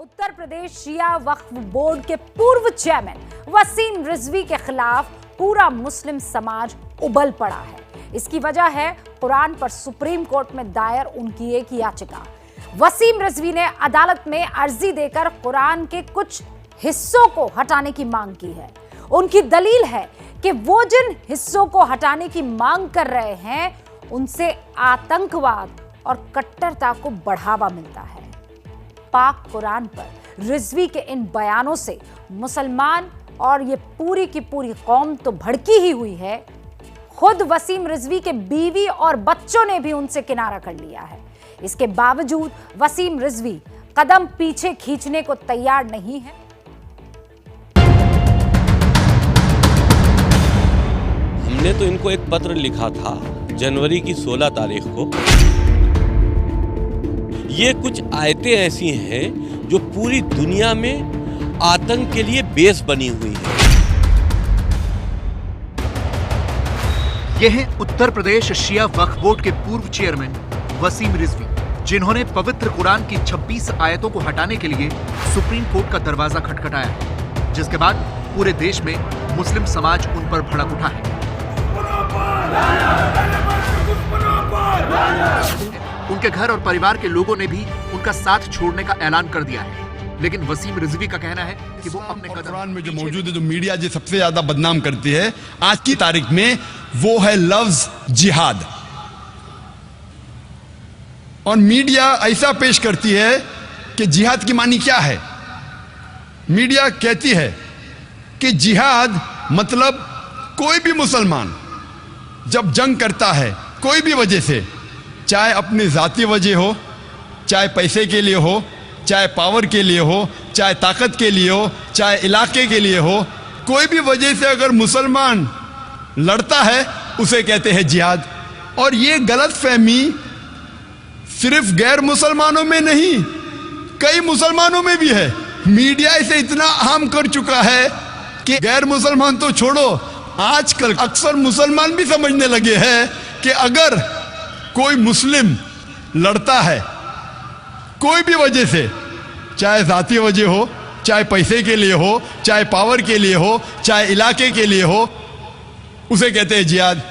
Uttar Pradesh Shia Waqf board के पूर्व chairman Wasim Rizvi के खिलाफ पूरा मुस्लिम समाज उबल पड़ा है। इसकी वजह है कुरान पर सुप्रीम कोर्ट में दायर उनकी एक याचिका। वसीम रिजवी ने अदालत में अर्जी देकर कुरान के कुछ हिस्सों को हटाने की मांग की है। उनकी दलील है कि वो जिन हिस्सों को हटाने की मांग कर रहे हैं उनसे आतंकवाद और कट्टरता को बढ़ावा मिलता है। पाक कुरान पर रिजवी के इन बयानों से मुसलमान और ये पूरी की पूरी कौम तो भड़की ही हुई है। खुद वसीम रिजवी के बीवी और बच्चों ने भी उनसे किनारा कर लिया है। इसके बावजूद वसीम रिजवी कदम पीछे खींचने को तैयार नहीं है। हमने तो इनको एक पत्र लिखा था जनवरी की 16 तारीख को। ये कुछ आयतें ऐसी हैं जो पूरी दुनिया में आतंक के लिए बेस बनी हुई है। ये हैं उत्तर प्रदेश शिया वक्फ बोर्ड के पूर्व चेयरमैन वसीम रिजवी, जिन्होंने पवित्र कुरान की 26 आयतों को हटाने के लिए सुप्रीम कोर्ट का दरवाजा खटखटाया, जिसके बाद पूरे देश में मुस्लिम समाज उन पर भड़क उठा है। उनके घर और परिवार के लोगों ने भी उनका साथ छोड़ने का ऐलान कर दिया है, लेकिन वसीम रिजवी का कहना है कि वो अपने कुरान में जो मौजूद है, जो मीडिया जो सबसे ज्यादा बदनाम करती है आज की तारीख में, वो है लफ्ज जिहाद। और मीडिया ऐसा पेश करती है कि जिहाद की मानी क्या है। मीडिया कहती है कि जिहाद मतलब कोई भी मुसलमान जब जंग करता है कोई भी वजह से, चाहे अपनी जाती वजह हो, चाहे पैसे के लिए हो, चाहे पावर के लिए हो, चाहे ताकत के लिए हो, चाहे इलाके के लिए हो, कोई भी वजह से अगर मुसलमान लड़ता है उसे कहते हैं जिहाद। और ये गलत फहमी सिर्फ गैर मुसलमानों में नहीं, कई मुसलमानों में भी है। मीडिया इसे इतना आम कर चुका है कि गैर मुसलमान तो छोड़ो, आजकल अक्सर मुसलमान भी समझने लगे हैं कि अगर कोई मुस्लिम लड़ता है कोई भी वजह से, चाहे जाती वजह हो, चाहे पैसे के लिए हो, चाहे पावर के लिए हो, चाहे इलाके के लिए हो, उसे कहते हैं जिहाद।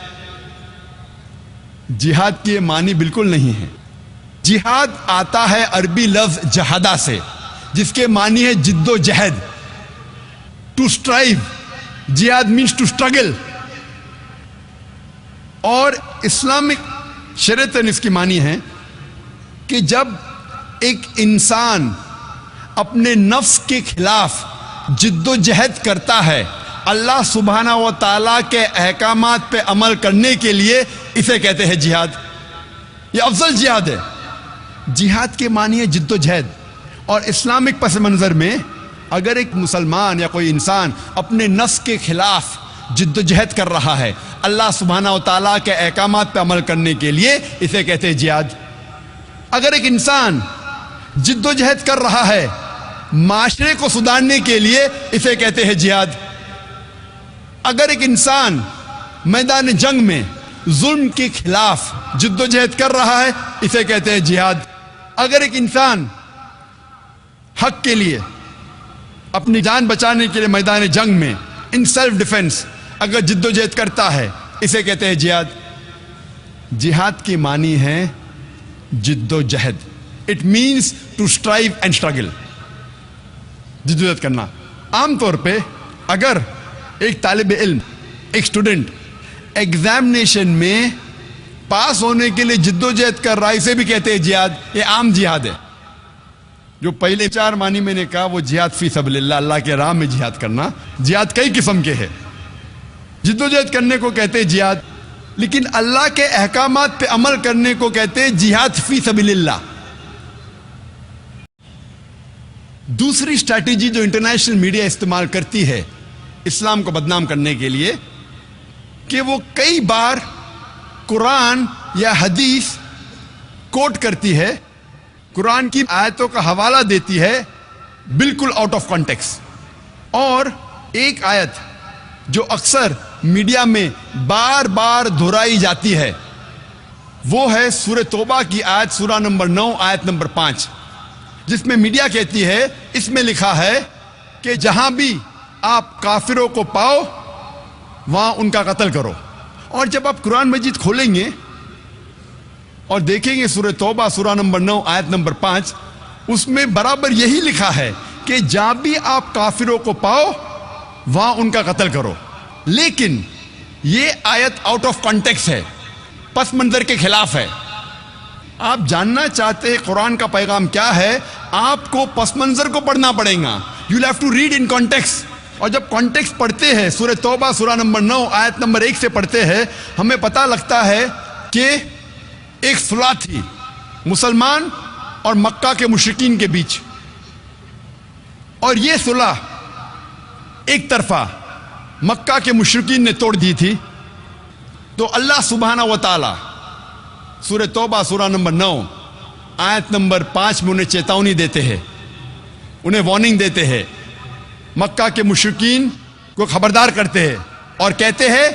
जिहाद की मानी बिल्कुल नहीं है। जिहाद आता है अरबी लफ्ज जहादा से, जिसके मानी है जिद्दोजहद, टू स्ट्राइव। जिहाद मीन्स टू स्ट्रगल। और इस्लामिक शरीयत इसकी मानी है कि जब एक इंसान अपने नफ्स के खिलाफ जिद्दोजहद करता है अल्लाह सुब्हाना व तआला के अहकामात पे अमल करने के लिए, इसे कहते हैं जिहाद। ये अफजल जिहाद है। जिहाद के मानी है जिद्दोजहद। और इस्लामिक पस मंजर में अगर एक मुसलमान या कोई इंसान अपने नफ्स के खिलाफ जिद्दोजहद कर रहा है अल्लाह सुब्हाना व तआला के अहकामात पे अमल करने के लिए, इसे कहते हैं जिहाद। अगर एक इंसान जिद्दोजहद कर रहा है माशरे को सुधारने के लिए, इसे कहते हैं जिहाद। अगर एक इंसान मैदान जंग में जुल्म के खिलाफ जिद्दोजहद कर रहा है, इसे कहते हैं जिहाद। अगर एक इंसान हक के लिए, अपनी जान बचाने के लिए मैदान जंग में इन सेल्फ डिफेंस अगर जिद्दोजहद करता है, इसे कहते हैं जिहाद। जिहाद की मानी है जिद्दोजहद। It means to strive and struggle, जिद्दोजहद करना। आमतौर पे अगर एक तालिब इल्म, एक स्टूडेंट एग्जामिनेशन में पास होने के लिए जिद्दोजहद कर रहा है, इसे भी कहते हैं जिहाद। ये आम जिहाद है। जो पहले 4 मानी मैंने कहा वो जिहाद फी सबलिल्लाह, अल्लाह के राह में जिहाद करना। जिहाद कई किस्म के हैं। जिद्दोजहद करने को कहते हैं जिहाद, लेकिन अल्लाह के अहकामात पे अमल करने को कहते हैं जिहाद फी सबलिल्लाह। दूसरी स्ट्रैटेजी जो इंटरनेशनल मीडिया इस्तेमाल करती है इस्लाम को बदनाम करने के लिए, कि वो कई बार कुरान या हदीस कोट करती है, कुरान की आयतों का हवाला देती है बिल्कुल आउट ऑफ कॉन्टेक्स्ट। और एक आयत जो अक्सर मीडिया में बार बार दोहराई जाती है वो है सूरह तौबा की आयत, सूरा नंबर 9 आयत नंबर 5। جس میں میڈیا کہتی ہے اس میں لکھا ہے کہ جہاں بھی آپ کافروں کو پاؤ وہاں ان کا قتل کرو. اور جب آپ قرآن مجید کھولیں گے اور دیکھیں گے سورہ توبہ سورہ نمبر 9 آیت نمبر 5, اس میں برابر یہی لکھا ہے کہ جہاں بھی آپ کافروں کو پاؤ وہاں ان کا قتل کرو. لیکن یہ آیت آؤٹ آف کانٹیکسٹ ہے, پس منظر کے خلاف ہے. آپ جاننا چاہتے ہیں قرآن کا پیغام کیا ہے, آپ کو پس منظر کو پڑھنا پڑے گا. You have to read in context. اور جب کانٹیکسٹ پڑھتے ہیں سورہ توبہ سورہ نمبر 9 آیت نمبر 1 سے پڑھتے ہیں, ہمیں پتہ لگتا ہے کہ ایک صلح تھی مسلمان اور مکہ کے مشرکین کے بیچ, اور یہ صلح ایک طرفہ مکہ کے مشرکین نے توڑ دی تھی. تو اللہ سبحانہ و تعالی سورہ توبہ سورہ نمبر 9 آیت نمبر 5 میں انہیں چیتونی دیتے ہیں, انہیں وارننگ دیتے ہیں, مکہ کے مشرکین کو خبردار کرتے ہیں اور کہتے ہیں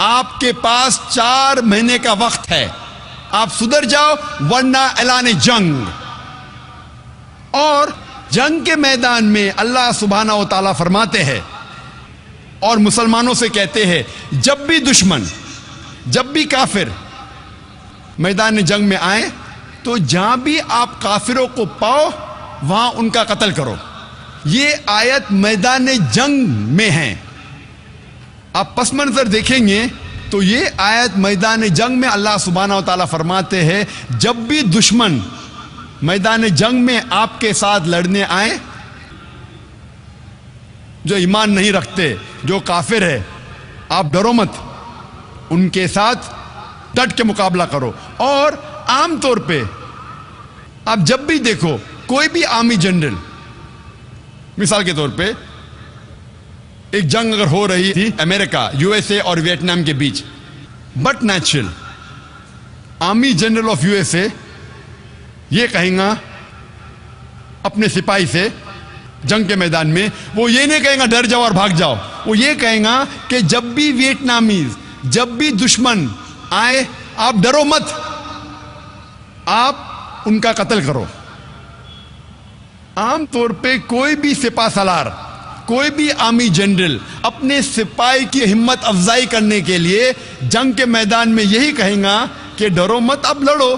آپ کے پاس 4 مہینے کا وقت ہے, آپ سدھر جاؤ ورنہ اعلان جنگ. اور جنگ کے میدان میں اللہ سبحانہ و تعالیٰ فرماتے ہیں اور مسلمانوں سے کہتے ہیں جب بھی دشمن, جب بھی کافر میدان جنگ میں آئے تو جہاں بھی آپ کافروں کو پاؤ وہاں ان کا قتل کرو. یہ آیت میدان جنگ میں ہے. آپ پس منظر دیکھیں گے تو یہ آیت میدان جنگ میں اللہ سبحانہ و تعالیٰ فرماتے ہیں جب بھی دشمن میدان جنگ میں آپ کے ساتھ لڑنے آئے, جو ایمان نہیں رکھتے, جو کافر ہے, آپ ڈرو مت, ان کے ساتھ ڈٹ کے مقابلہ کرو. اور عام طور پہ آپ جب بھی دیکھو کوئی بھی آرمی جنرل, مثال کے طور پہ ایک جنگ اگر ہو رہی تھی امریکہ یو ایس اے اور ویتنام کے بیچ, but natural army general of U S A یہ کہیں گا اپنے سپاہی سے جنگ کے میدان میں, وہ یہ نہیں کہیں گا ڈر جاؤ اور بھاگ جاؤ, وہ یہ کہیں گا کہ جب بھی ویتنامیز, جب بھی دشمن آئے آپ ڈرو مت, آپ ان کا قتل کرو. عام طور پہ کوئی بھی سپاہ سالار, کوئی بھی آرمی جنرل اپنے سپاہی کی ہمت افزائی کرنے کے لیے جنگ کے میدان میں یہی کہیں گا کہ ڈرو مت, اب لڑو,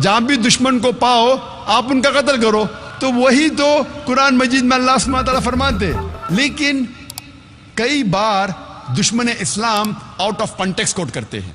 جہاں بھی دشمن کو پاؤ آپ ان کا قتل کرو. تو وہی تو قرآن مجید میں اللہ سبحانہ تعالیٰ فرماتے. لیکن کئی بار دشمن اسلام آؤٹ آف کانٹیکسٹ کوٹ کرتے ہیں.